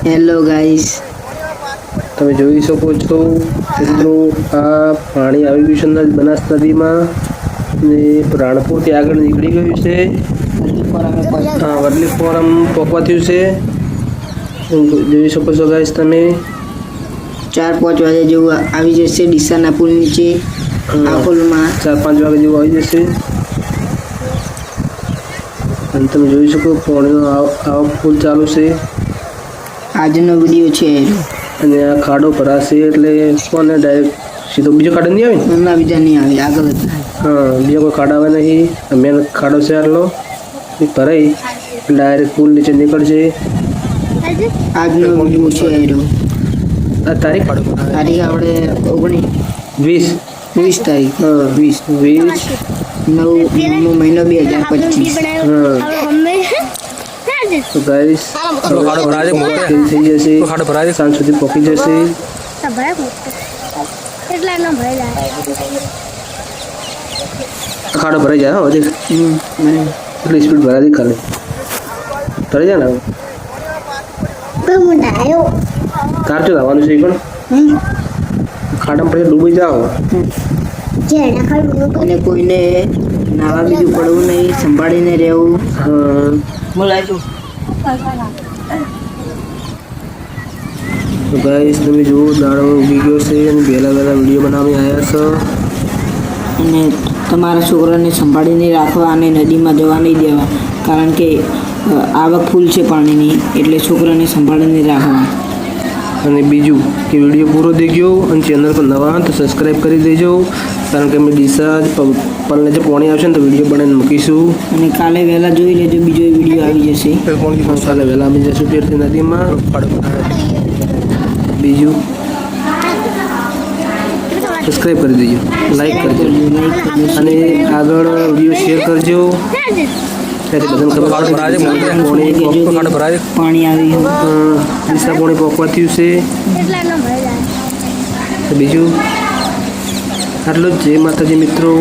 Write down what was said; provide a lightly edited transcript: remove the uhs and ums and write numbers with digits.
Hello guys, તમે જોઈ શકો છો મિત્રો, આ પાણી આવી ગયું છે બનાસ નદીમાં ને રાણપુરથી આગળ નીકળી ગયું છે. હા, વરલી ફોરમ પહોંચવા થયું છે. જોઈ શકો છો ગાઈસ તમે. 4-5 વાગે જેવું આવી જશે ડીસાના પુલ નીચે. આ પુલમાં 4-5 વાગે જેવું આવી જશે. અને તમે જોઈ શકો પાણીનો આવક ફૂલ ચાલુ છે. આજનો વિડીયો છે અને આ ખાડો ભરાશે એટલે કોને ડાયરેક્ટ સીધો બીજો ખાડો નહીં આવે ને? હમણાં બીજા નહીં આવે, આગળ જ થાય. હા, બીજો કોઈ ખાડો આવે નહીં. મેન ખાડો છે આટલો ભરાઈ ડાયરેક્ટ પુલ નીચે નીકળશે. આજનો વિડીયો છે આ તારીખ આપણે 20 તારીખ 9નો મહિનો 2025. તો ગાઈસ થઈ જશે, સાંજ સુધી પહોંચી જશે. ખાડો ભરાઈ જાય. હા, એટલી સ્પીડ ભરાતી ખાલી ભરાઈ જાય ને. તાર જો લાવવાનું છે પણ ખાડામાં પછી ડૂબી જાઓ. અને કોઈને નાવા બીજું પડવું નહીં, સંભાળીને રહેવું. તો ગાઈસ તમે જુઓ, દાડો ઉગી ગયો છે અને વહેલા વિડીયો બનાવી આવ્યા છો. અને તમારા છોકરાને સંભાળીને રાખવા અને નદીમાં જવા નહીં દેવા, કારણ કે આવક ફૂલ છે પાણીની, એટલે છોકરાને સંભાળીને રાખવા. અને બીજું કે વિડીયો પૂરો દેખ્યો અને ચેનલ પર નવા તો સબસ્ક્રાઈબ કરી દેજો, કારણ કે અમે ડીસા પલને જે પાણી આવશે ને તો વિડીયો બનાવીને મૂકીશું. અને કાલે વહેલા જોઈ લેજો, બીજો વિડીયો આવી જશે. કાલે વહેલા આવી જશું ફેરથી નદીમાં. બીજું સબસ્ક્રાઈબ કરી દેજો, લાઈક કરજો અને આગળ વિડીયો શેર કરજો. પાણી આવી ડીસા પાણી પહોંચવા થયું છે. બીજું આટલું જ. જય માતાજી મિત્રો.